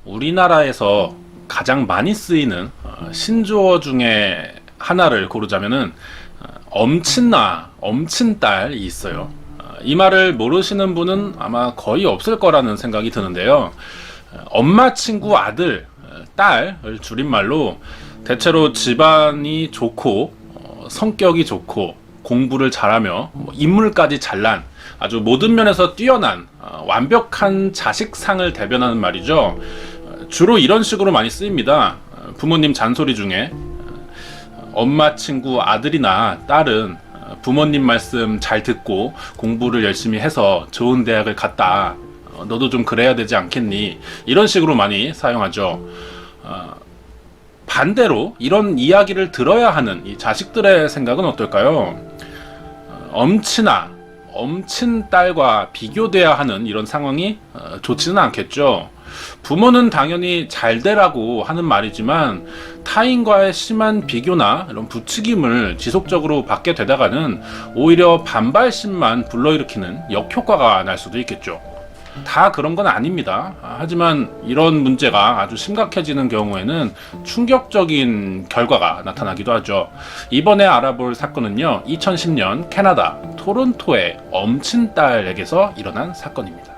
우리나라에서 가장 많이 쓰이는 신조어 중에 하나를 고르자면은 엄친나, 엄친딸이 있어요. 이 말을 모르시는 분은 아마 거의 없을 거라는 생각이 드는데요. 엄마 친구 아들, 딸을 줄임말로 대체로 집안이 좋고 성격이 좋고 공부를 잘하며 인물까지 잘난 아주 모든 면에서 뛰어난 완벽한 자식상을 대변하는 말이죠. 주로 이런 식으로 많이 쓰입니다. 부모님 잔소리 중에 엄마 친구 아들이나 딸은 부모님 말씀 잘 듣고 공부를 열심히 해서 좋은 대학을 갔다. 너도 좀 그래야 되지 않겠니? 이런 식으로 많이 사용하죠. 반대로 이런 이야기를 들어야 하는 이 자식들의 생각은 어떨까요? 엄친아, 엄친딸과 비교돼야 하는 이런 상황이 좋지는 않겠죠. 부모는 당연히 잘 되라고 하는 말이지만 타인과의 심한 비교나 이런 부추김을 지속적으로 받게 되다가는 오히려 반발심만 불러일으키는 역효과가 날 수도 있겠죠. 다 그런 건 아닙니다. 하지만 이런 문제가 아주 심각해지는 경우에는 충격적인 결과가 나타나기도 하죠. 이번에 알아볼 사건은요, 2010년 캐나다 토론토의 엄친딸에게서 일어난 사건입니다.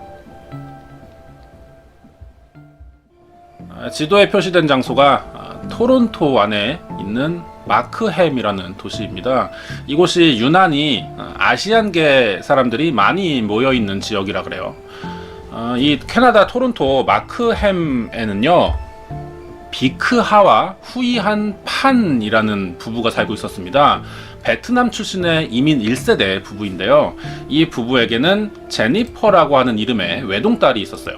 지도에 표시된 장소가 토론토 안에 있는 마크햄이라는 도시입니다. 이곳이 유난히 아시안계 사람들이 많이 모여있는 지역이라 그래요. 이 캐나다 토론토 마크햄에는요, 비크하와 후이한 판이라는 부부가 살고 있었습니다. 베트남 출신의 이민 1세대 부부인데요. 이 부부에게는 제니퍼라고 하는 이름의 외동딸이 있었어요.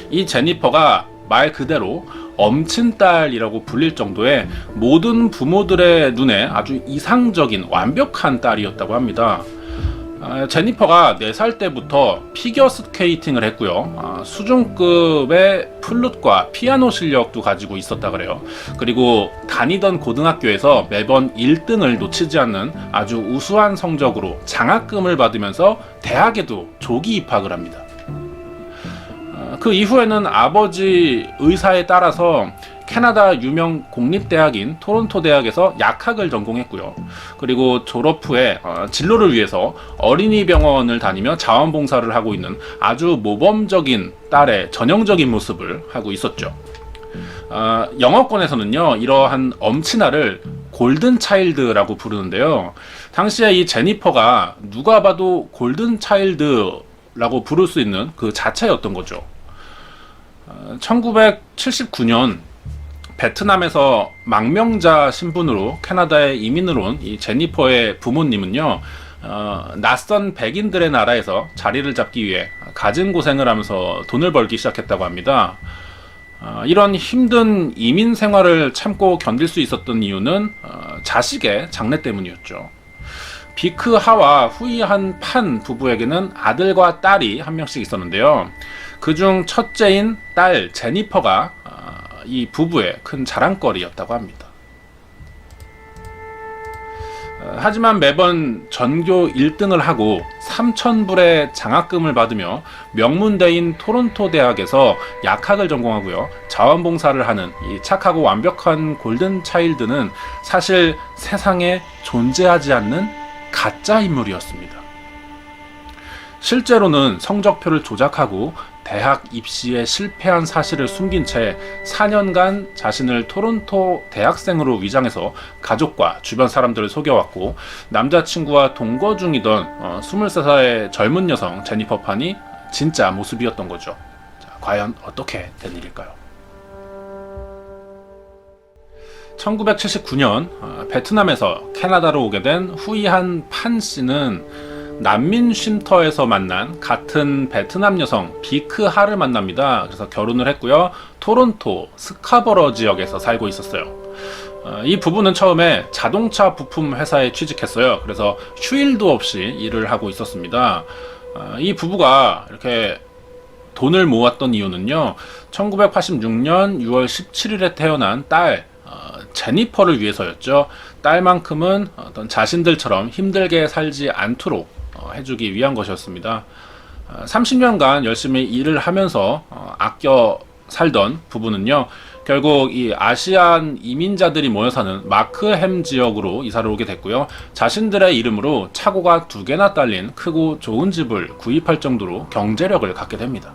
이 제니퍼가 말 그대로 엄친딸이라고 불릴 정도의 모든 부모들의 눈에 아주 이상적인 완벽한 딸이었다고 합니다. 제니퍼가 4살 때부터 피겨스케이팅을 했고요. 수준급의 플룻과 피아노 실력도 가지고 있었다 그래요. 그리고 다니던 고등학교에서 매번 1등을 놓치지 않는 아주 우수한 성적으로 장학금을 받으면서 대학에도 조기 입학을 합니다. 그 이후에는 아버지 의사에 따라서 캐나다 유명 공립대학인 토론토 대학에서 약학을 전공했고요. 그리고 졸업 후에 진로를 위해서 어린이병원을 다니며 자원봉사를 하고 있는 아주 모범적인 딸의 전형적인 모습을 하고 있었죠. 영어권에서는요, 이러한 엄친아를 골든차일드라고 부르는데요. 당시에 이 제니퍼가 누가 봐도 골든차일드라고 부를 수 있는 그 자체였던 거죠. 1979년 베트남에서 망명자 신분으로 캐나다에 이민을 온 이 제니퍼의 부모님은요, 낯선 백인들의 나라에서 자리를 잡기 위해 갖은 고생을 하면서 돈을 벌기 시작했다고 합니다. 이런 힘든 이민 생활을 참고 견딜 수 있었던 이유는 자식의 장래 때문이었죠. 비크하와 후이한 판 부부에게는 아들과 딸이 한 명씩 있었는데요. 그중 첫째인 딸 제니퍼가 이 부부의 큰 자랑거리였다고 합니다. 하지만 매번 전교 1등을 하고 3,000불의 장학금을 받으며 명문대인 토론토 대학에서 약학을 전공하고요, 자원봉사를 하는 이 착하고 완벽한 골든차일드는 사실 세상에 존재하지 않는 가짜 인물이었습니다. 실제로는 성적표를 조작하고 대학 입시에 실패한 사실을 숨긴 채 4년간 자신을 토론토 대학생으로 위장해서 가족과 주변 사람들을 속여왔고, 남자친구와 동거 중이던 23살의 젊은 여성 제니퍼 판이 진짜 모습이었던 거죠. 자, 과연 어떻게 된 일일까요? 1979년 베트남에서 캐나다로 오게 된 후이한 판 씨는 난민 쉼터에서 만난 같은 베트남 여성 비크하를 만납니다. 그래서 결혼을 했고요. 토론토 스카버러 지역에서 살고 있었어요. 이 부부는 처음에 자동차 부품 회사에 취직했어요. 그래서 휴일도 없이 일을 하고 있었습니다. 이 부부가 이렇게 돈을 모았던 이유는요, 1986년 6월 17일에 태어난 딸 제니퍼를 위해서였죠. 딸만큼은 어떤 자신들처럼 힘들게 살지 않도록 해주기 위한 것이었습니다. 30년간 열심히 일을 하면서 아껴 살던 부부는요, 결국 이 아시안 이민자들이 모여 사는 마크햄 지역으로 이사를 오게 됐고요. 자신들의 이름으로 차고가 2개나 딸린 크고 좋은 집을 구입할 정도로 경제력을 갖게 됩니다.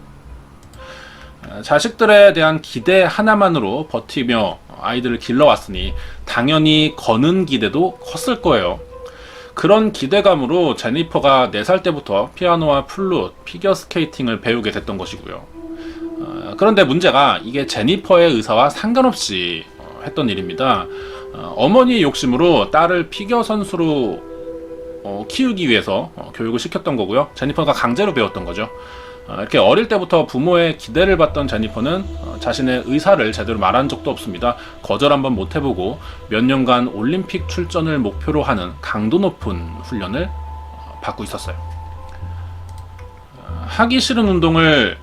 자식들에 대한 기대 하나만으로 버티며 아이들을 길러왔으니 당연히 거는 기대도 컸을 거예요. 그런 기대감으로 제니퍼가 4살 때부터 피아노와 플룻, 피겨스케이팅을 배우게 됐던 것이고요. 그런데 문제가 이게 제니퍼의 의사와 상관없이 했던 일입니다. 어머니의 욕심으로 딸을 피겨 선수로 키우기 위해서 교육을 시켰던 거고요. 제니퍼가 강제로 배웠던 거죠. 이렇게 어릴 때부터 부모의 기대를 받던 제니퍼는 자신의 의사를 제대로 말한 적도 없습니다. 거절 한번 못 해보고 몇 년간 올림픽 출전을 목표로 하는 강도 높은 훈련을 받고 있었어요. 하기 싫은 운동을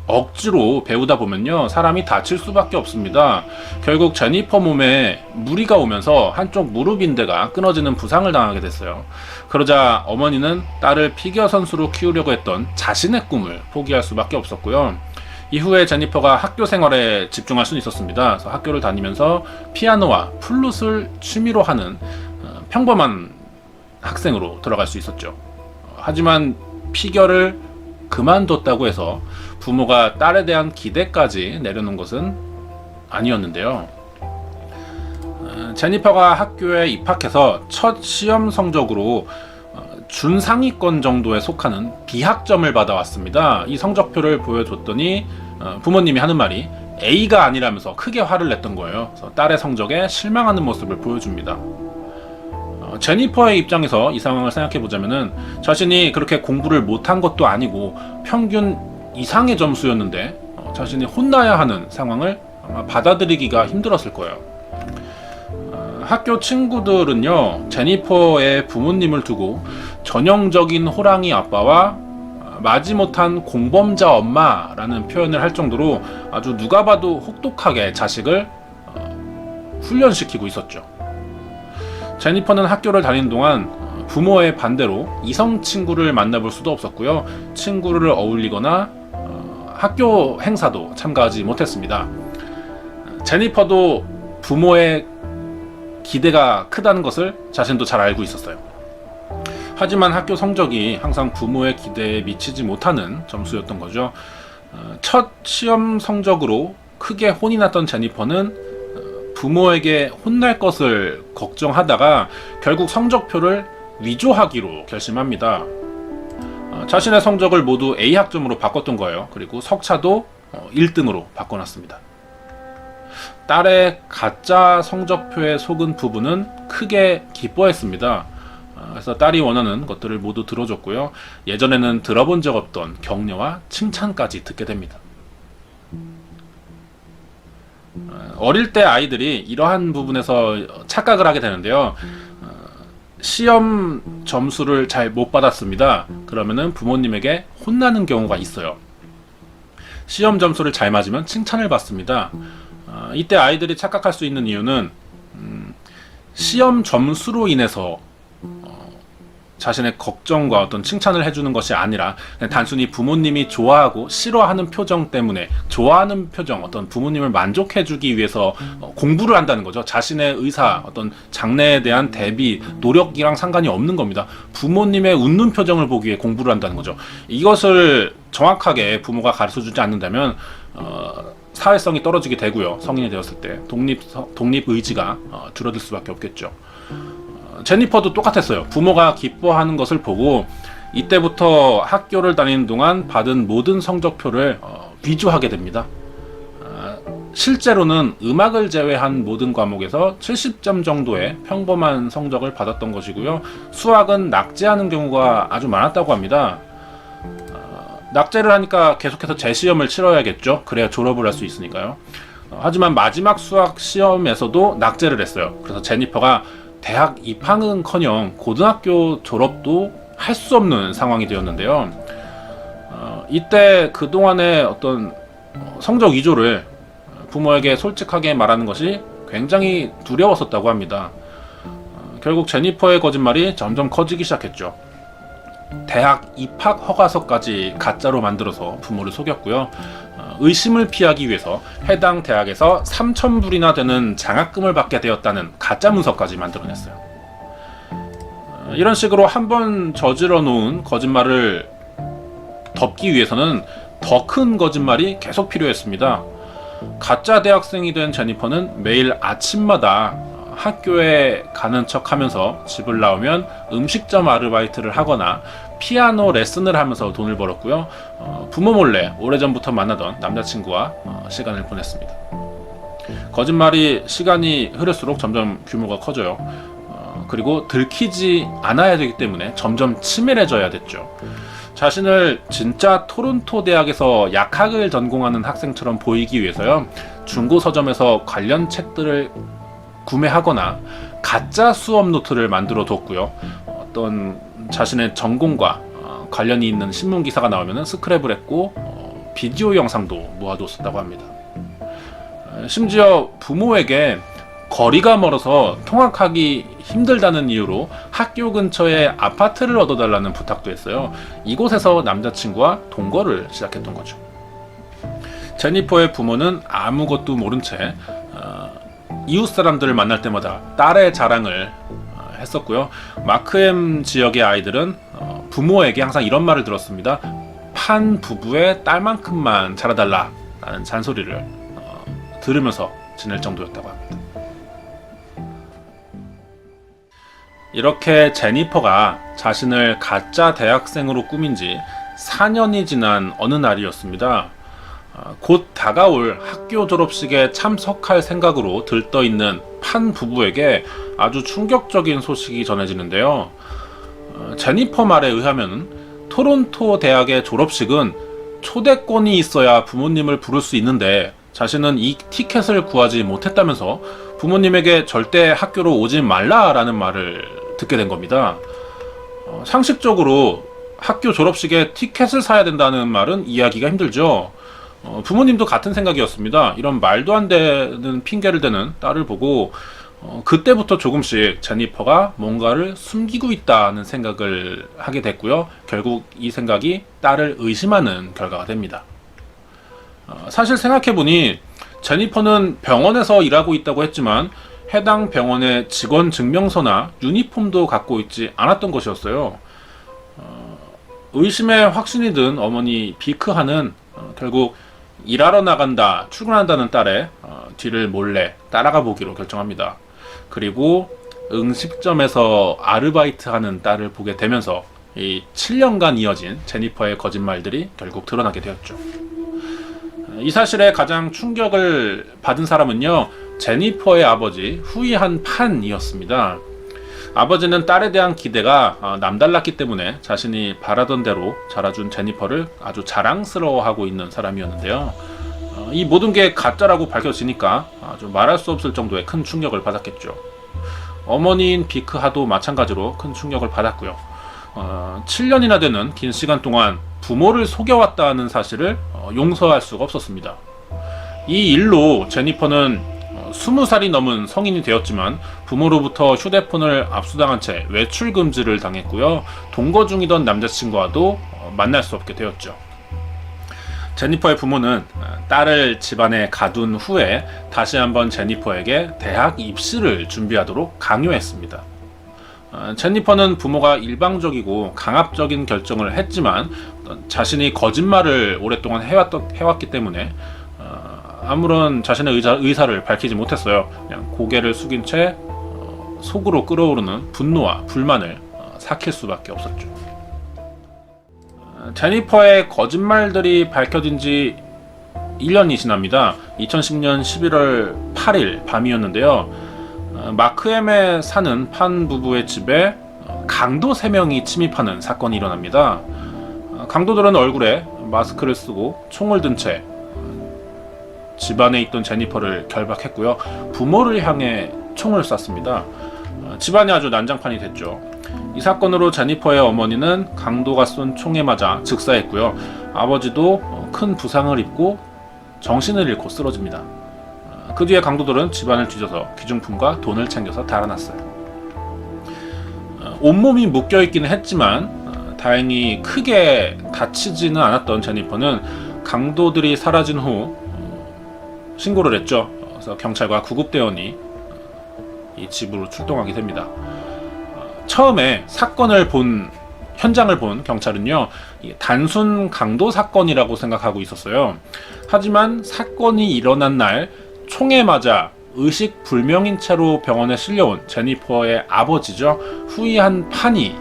억지로 배우다 보면요, 사람이 다칠 수밖에 없습니다. 결국 제니퍼 몸에 무리가 오면서 한쪽 무릎 인대가 끊어지는 부상을 당하게 됐어요. 그러자 어머니는 딸을 피겨 선수로 키우려고 했던 자신의 꿈을 포기할 수밖에 없었고요. 이후에 제니퍼가 학교 생활에 집중할 수는 있었습니다. 그래서 학교를 다니면서 피아노와 플룻을 취미로 하는 평범한 학생으로 들어갈 수 있었죠. 하지만 피겨를 그만뒀다고 해서 부모가 딸에 대한 기대까지 내려놓은 것은 아니었는데요. 제니퍼가 학교에 입학해서 첫 시험 성적으로 준상위권 정도에 속하는 B학점을 받아왔습니다. 이 성적표를 보여줬더니 부모님이 하는 말이 A가 아니라면서 크게 화를 냈던 거예요. 그래서 딸의 성적에 실망하는 모습을 보여줍니다. 제니퍼의 입장에서 이 상황을 생각해보자면은 자신이 그렇게 공부를 못한 것도 아니고 평균 이상의 점수였는데 자신이 혼나야 하는 상황을 아마 받아들이기가 힘들었을 거예요. 학교 친구들은요, 제니퍼의 부모님을 두고 전형적인 호랑이 아빠와 마지못한 공범자 엄마라는 표현을 할 정도로 아주 누가 봐도 혹독하게 자식을 훈련시키고 있었죠. 제니퍼는 학교를 다니는 동안 부모의 반대로 이성 친구를 만나볼 수도 없었고요. 친구를 어울리거나 학교 행사도 참가하지 못했습니다. 제니퍼도 부모의 기대가 크다는 것을 자신도 잘 알고 있었어요. 하지만 학교 성적이 항상 부모의 기대에 미치지 못하는 점수였던 거죠. 첫 시험 성적으로 크게 혼이 났던 제니퍼는 부모에게 혼날 것을 걱정하다가 결국 성적표를 위조하기로 결심합니다. 자신의 성적을 모두 A학점으로 바꿨던 거예요. 그리고 석차도 1등으로 바꿔놨습니다. 딸의 가짜 성적표에 속은 부부는 크게 기뻐했습니다. 그래서 딸이 원하는 것들을 모두 들어줬고요. 예전에는 들어본 적 없던 격려와 칭찬까지 듣게 됩니다. 어릴 때 아이들이 이러한 부분에서 착각을 하게 되는데요. 시험 점수를 잘 못 받았습니다. 그러면은 부모님에게 혼나는 경우가 있어요. 시험 점수를 잘 맞으면 칭찬을 받습니다. 이때 아이들이 착각할 수 있는 이유는 시험 점수로 인해서 자신의 걱정과 어떤 칭찬을 해주는 것이 아니라 그냥 단순히 부모님이 좋아하고 싫어하는 표정 때문에 좋아하는 표정, 어떤 부모님을 만족해주기 위해서 공부를 한다는 거죠. 자신의 의사, 어떤 장래에 대한 대비, 노력이랑 상관이 없는 겁니다. 부모님의 웃는 표정을 보기 위해 공부를 한다는 거죠. 이것을 정확하게 부모가 가르쳐주지 않는다면 사회성이 떨어지게 되고요. 성인이 되었을 때 독립 의지가 줄어들 수밖에 없겠죠. 제니퍼도 똑같았어요. 부모가 기뻐하는 것을 보고 이때부터 학교를 다니는 동안 받은 모든 성적표를 위조하게 됩니다. 실제로는 음악을 제외한 모든 과목에서 70점 정도의 평범한 성적을 받았던 것이고요. 수학은 낙제하는 경우가 아주 많았다고 합니다. 낙제를 하니까 계속해서 재시험을 치러야겠죠. 그래야 졸업을 할 수 있으니까요. 하지만 마지막 수학 시험에서도 낙제를 했어요. 그래서 제니퍼가 대학 입학은커녕 고등학교 졸업도 할 수 없는 상황이 되었는데요. 이때 그동안의 어떤 성적 위조를 부모에게 솔직하게 말하는 것이 굉장히 두려웠었다고 합니다. 결국 제니퍼의 거짓말이 점점 커지기 시작했죠. 대학 입학 허가서까지 가짜로 만들어서 부모를 속였고요. 의심을 피하기 위해서 해당 대학에서 3,000불이나 되는 장학금을 받게 되었다는 가짜 문서까지 만들어냈어요. 이런 식으로 한번 저질러 놓은 거짓말을 덮기 위해서는 더 큰 거짓말이 계속 필요했습니다. 가짜 대학생이 된 제니퍼는 매일 아침마다 학교에 가는 척 하면서 집을 나오면 음식점 아르바이트를 하거나 피아노 레슨을 하면서 돈을 벌었고요. 부모 몰래 오래전부터 만나던 남자친구와 시간을 보냈습니다. 거짓말이 시간이 흐를수록 점점 규모가 커져요. 그리고 들키지 않아야 되기 때문에 점점 치밀해져야 됐죠. 자신을 진짜 토론토 대학에서 약학을 전공하는 학생처럼 보이기 위해서요. 중고 서점에서 관련 책들을 구매하거나 가짜 수업 노트를 만들어 뒀고요. 어떤 자신의 전공과 관련이 있는 신문 기사가 나오면 스크랩을 했고 비디오 영상도 모아뒀었다고 합니다. 심지어 부모에게 거리가 멀어서 통학하기 힘들다는 이유로 학교 근처에 아파트를 얻어달라는 부탁도 했어요. 이곳에서 남자친구와 동거를 시작했던 거죠. 제니퍼의 부모는 아무것도 모른 채 이웃 사람들을 만날 때마다 딸의 자랑을 했었고요. 마크엠 지역의 아이들은 부모에게 항상 이런 말을 들었습니다. 판 부부의 딸만큼만 자라달라 라는 잔소리를 들으면서 지낼 정도였다고 합니다. 이렇게 제니퍼가 자신을 가짜 대학생으로 꾸민 지 4년이 지난 어느 날이었습니다. 곧 다가올 학교 졸업식에 참석할 생각으로 들떠있는 판 부부에게 아주 충격적인 소식이 전해지는데요. 제니퍼 말에 의하면 토론토 대학의 졸업식은 초대권이 있어야 부모님을 부를 수 있는데 자신은 이 티켓을 구하지 못했다면서 부모님에게 절대 학교로 오지 말라라는 말을 듣게 된 겁니다. 상식적으로 학교 졸업식에 티켓을 사야 된다는 말은 이해하기가 힘들죠. 부모님도 같은 생각이었습니다. 이런 말도 안 되는 핑계를 대는 딸을 보고 그때부터 조금씩 제니퍼가 뭔가를 숨기고 있다는 생각을 하게 됐고요. 결국 이 생각이 딸을 의심하는 결과가 됩니다. 사실 생각해보니 제니퍼는 병원에서 일하고 있다고 했지만 해당 병원의 직원 증명서나 유니폼도 갖고 있지 않았던 것이었어요. 의심에 확신이 든 어머니 비크하는 결국 일하러 나간다, 출근한다는 딸의 뒤를 몰래 따라가 보기로 결정합니다. 그리고 음식점에서 아르바이트하는 딸을 보게 되면서 이 7년간 이어진 제니퍼의 거짓말들이 결국 드러나게 되었죠. 이 사실에 가장 충격을 받은 사람은요, 제니퍼의 아버지 후이한 판이었습니다. 아버지는 딸에 대한 기대가 남달랐기 때문에 자신이 바라던 대로 자라준 제니퍼를 아주 자랑스러워하고 있는 사람이었는데요. 이 모든 게 가짜라고 밝혀지니까 아주 말할 수 없을 정도의 큰 충격을 받았겠죠. 어머니인 비크하도 마찬가지로 큰 충격을 받았고요. 7년이나 되는 긴 시간 동안 부모를 속여왔다는 사실을 용서할 수가 없었습니다. 이 일로 제니퍼는 20살이 넘은 성인이 되었지만 부모로부터 휴대폰을 압수당한 채 외출 금지를 당했고요. 동거 중이던 남자친구와도 만날 수 없게 되었죠. 제니퍼의 부모는 딸을 집안에 가둔 후에 다시 한번 제니퍼에게 대학 입시를 준비하도록 강요했습니다. 제니퍼는 부모가 일방적이고 강압적인 결정을 했지만 자신이 거짓말을 오랫동안 해왔기 때문에 아무런 자신의 의사를 밝히지 못했어요. 그냥 고개를 숙인 채 속으로 끓어오르는 분노와 불만을 삭힐 수밖에 없었죠. 제니퍼의 거짓말들이 밝혀진 지 1년이 지납니다. 2010년 11월 8일 밤이었는데요. 마크엠에 사는 판 부부의 집에 강도 3명이 침입하는 사건이 일어납니다. 강도들은 얼굴에 마스크를 쓰고 총을 든 채 집안에 있던 제니퍼를 결박했고요. 부모를 향해 총을 쐈습니다. 집안이 아주 난장판이 됐죠. 이 사건으로 제니퍼의 어머니는 강도가 쏜 총에 맞아 즉사했고요. 아버지도 큰 부상을 입고 정신을 잃고 쓰러집니다. 그 뒤에 강도들은 집안을 뒤져서 귀중품과 돈을 챙겨서 달아났어요. 온몸이 묶여있기는 했지만 다행히 크게 다치지는 않았던 제니퍼는 강도들이 사라진 후 신고를 했죠. 그래서 경찰과 구급대원이 이 집으로 출동하게 됩니다. 처음에 현장을 본 경찰은요, 단순 강도 사건이라고 생각하고 있었어요. 하지만 사건이 일어난 날 총에 맞아 의식 불명인 채로 병원에 실려온 제니퍼의 아버지죠, 후이한 판이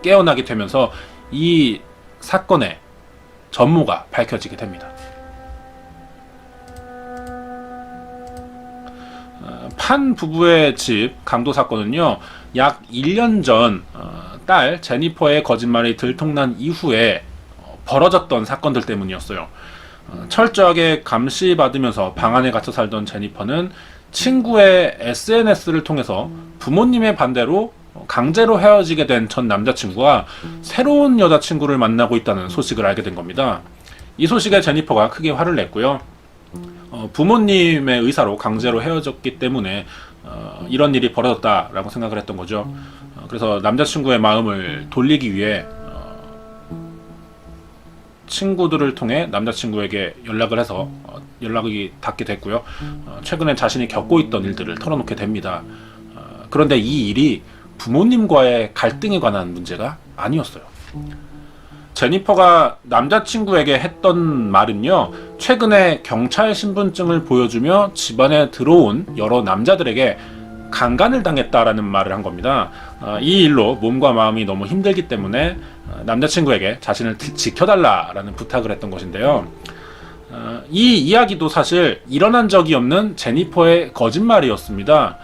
깨어나게 되면서 이 사건의 전모가 밝혀지게 됩니다. 판 부부의 집 강도 사건은요, 약 1년 전 딸 제니퍼의 거짓말이 들통난 이후에 벌어졌던 사건들 때문이었어요. 철저하게 감시받으면서 방 안에 갇혀 살던 제니퍼는 친구의 SNS를 통해서 부모님의 반대로 강제로 헤어지게 된 전 남자친구가 새로운 여자친구를 만나고 있다는 소식을 알게 된 겁니다. 이 소식에 제니퍼가 크게 화를 냈고요. 부모님의 의사로 강제로 헤어졌기 때문에 이런 일이 벌어졌다라고 생각을 했던 거죠. 그래서 남자친구의 마음을 돌리기 위해 친구들을 통해 남자친구에게 연락을 해서 연락이 닿게 됐고요. 최근에 자신이 겪고 있던 일들을 털어놓게 됩니다. 그런데 이 일이 부모님과의 갈등에 관한 문제가 아니었어요. 제니퍼가 남자친구에게 했던 말은요, 최근에 경찰 신분증을 보여주며 집안에 들어온 여러 남자들에게 강간을 당했다라는 말을 한 겁니다. 이 일로 몸과 마음이 너무 힘들기 때문에 남자친구에게 자신을 지켜달라라는 부탁을 했던 것인데요. 이 이야기도 사실 일어난 적이 없는 제니퍼의 거짓말이었습니다.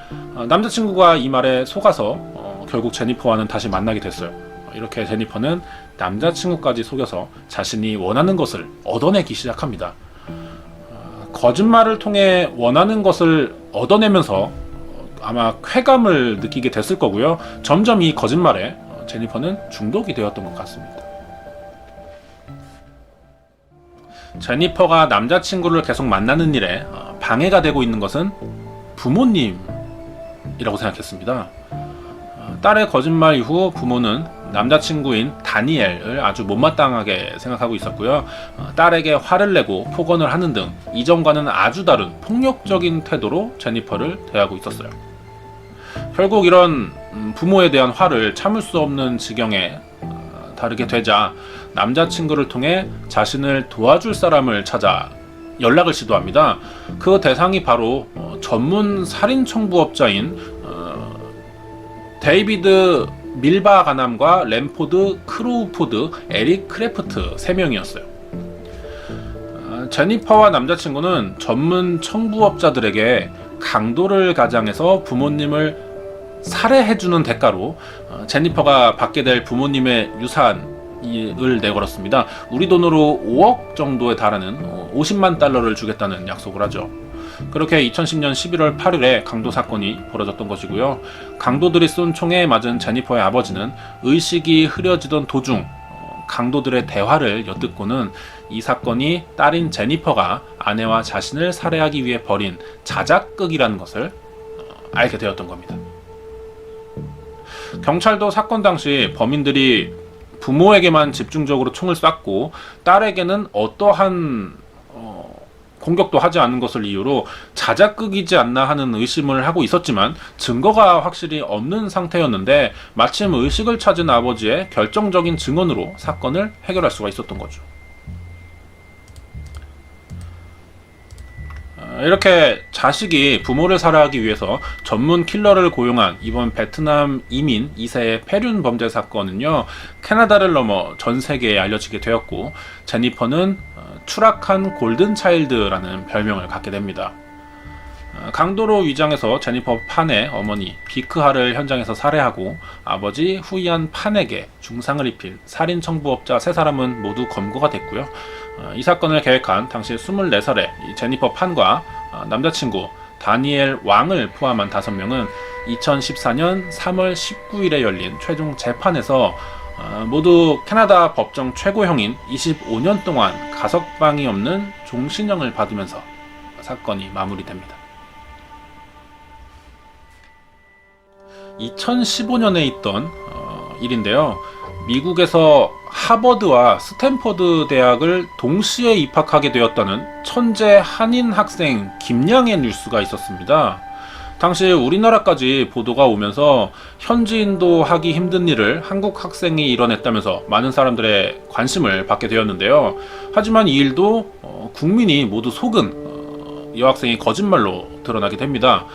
남자친구가 이 말에 속아서 결국 제니퍼와는 다시 만나게 됐어요. 이렇게 제니퍼는 남자친구까지 속여서 자신이 원하는 것을 얻어내기 시작합니다. 거짓말을 통해 원하는 것을 얻어내면서 아마 쾌감을 느끼게 됐을 거고요. 점점 이 거짓말에 제니퍼는 중독이 되었던 것 같습니다. 제니퍼가 남자친구를 계속 만나는 일에 방해가 되고 있는 것은 부모님이라고 생각했습니다. 딸의 거짓말 이후 부모는 남자친구인 다니엘을 아주 못마땅하게 생각하고 있었고요. 딸에게 화를 내고 폭언을 하는 등 이전과는 아주 다른 폭력적인 태도로 제니퍼를 대하고 있었어요. 결국 이런 부모에 대한 화를 참을 수 없는 지경에 다르게 되자 남자친구를 통해 자신을 도와줄 사람을 찾아 연락을 시도합니다. 그 대상이 바로 전문 살인 청부업자인 데이비드 밀바 가남과 램포드 크로우포드, 에릭 크래프트 3명이었어요. 제니퍼와 남자친구는 전문 청부업자들에게 강도를 가장해서 부모님을 살해해주는 대가로 제니퍼가 받게 될 부모님의 유산을 내걸었습니다. 우리 돈으로 5억 정도에 달하는 50만 달러를 주겠다는 약속을 하죠. 그렇게 2010년 11월 8일에 강도 사건이 벌어졌던 것이고요. 강도들이 쏜 총에 맞은 제니퍼의 아버지는 의식이 흐려지던 도중 강도들의 대화를 엿듣고는 이 사건이 딸인 제니퍼가 아내와 자신을 살해하기 위해 벌인 자작극이라는 것을 알게 되었던 겁니다. 경찰도 사건 당시 범인들이 부모에게만 집중적으로 총을 쐈고 딸에게는 어떠한 공격도 하지 않은 것을 이유로 자작극이지 않나 하는 의심을 하고 있었지만 증거가 확실히 없는 상태였는데 마침 의식을 찾은 아버지의 결정적인 증언으로 사건을 해결할 수가 있었던 거죠. 이렇게 자식이 부모를 살해하기 위해서 전문 킬러를 고용한 이번 베트남 이민 2세의 폐륜 범죄 사건은요, 캐나다를 넘어 전 세계에 알려지게 되었고 제니퍼는 추락한 골든차일드라는 별명을 갖게 됩니다. 강도로 위장해서 제니퍼 판의 어머니 비크하를 현장에서 살해하고 아버지 후이안 판에게 중상을 입힌 살인 청부업자 3사람은 모두 검거가 됐고요. 이 사건을 계획한 당시 24살의 제니퍼 판과 남자친구 다니엘 왕을 포함한 5명은 2014년 3월 19일에 열린 최종 재판에서 모두 캐나다 법정 최고형인 25년 동안 가석방이 없는 종신형을 받으면서 사건이 마무리됩니다. 2015년에 있던 일인데요. 미국에서 하버드와 스탠퍼드 대학을 동시에 입학하게 되었다는 천재 한인 학생 김양의 뉴스가 있었습니다. 당시 우리나라까지 보도가 오면서 현지인도 하기 힘든 일을 한국 학생이 이뤄냈다면서 많은 사람들의 관심을 받게 되었는데요. 하지만 이 일도 국민이 모두 속은 여학생이 거짓말로 드러나게 됩니다.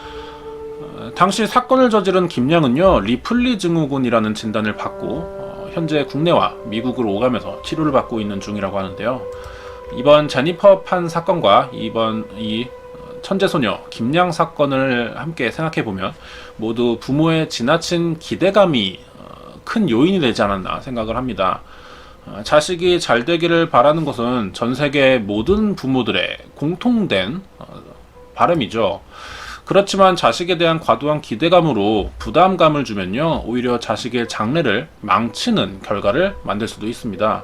당시 사건을 저지른 김양은요, 리플리 증후군이라는 진단을 받고 현재 국내와 미국으로 오가면서 치료를 받고 있는 중이라고 하는데요. 이번 제니퍼 판 사건과 이번 이 천재소녀 김양 사건을 함께 생각해보면 모두 부모의 지나친 기대감이 큰 요인이 되지 않았나 생각을 합니다. 자식이 잘 되기를 바라는 것은 전 세계 모든 부모들의 공통된 바람이죠. 그렇지만 자식에 대한 과도한 기대감으로 부담감을 주면요, 오히려 자식의 장래를 망치는 결과를 만들 수도 있습니다.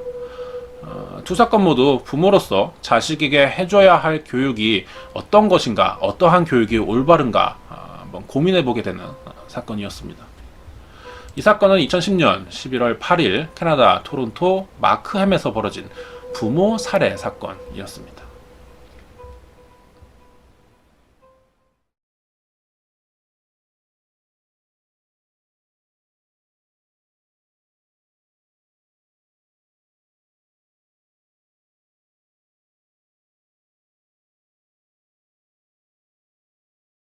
두 사건 모두 부모로서 자식에게 해줘야 할 교육이 어떤 것인가, 어떠한 교육이 올바른가 한번 고민해보게 되는 사건이었습니다. 이 사건은 2010년 11월 8일 캐나다 토론토 마크햄에서 벌어진 부모 살해 사건이었습니다.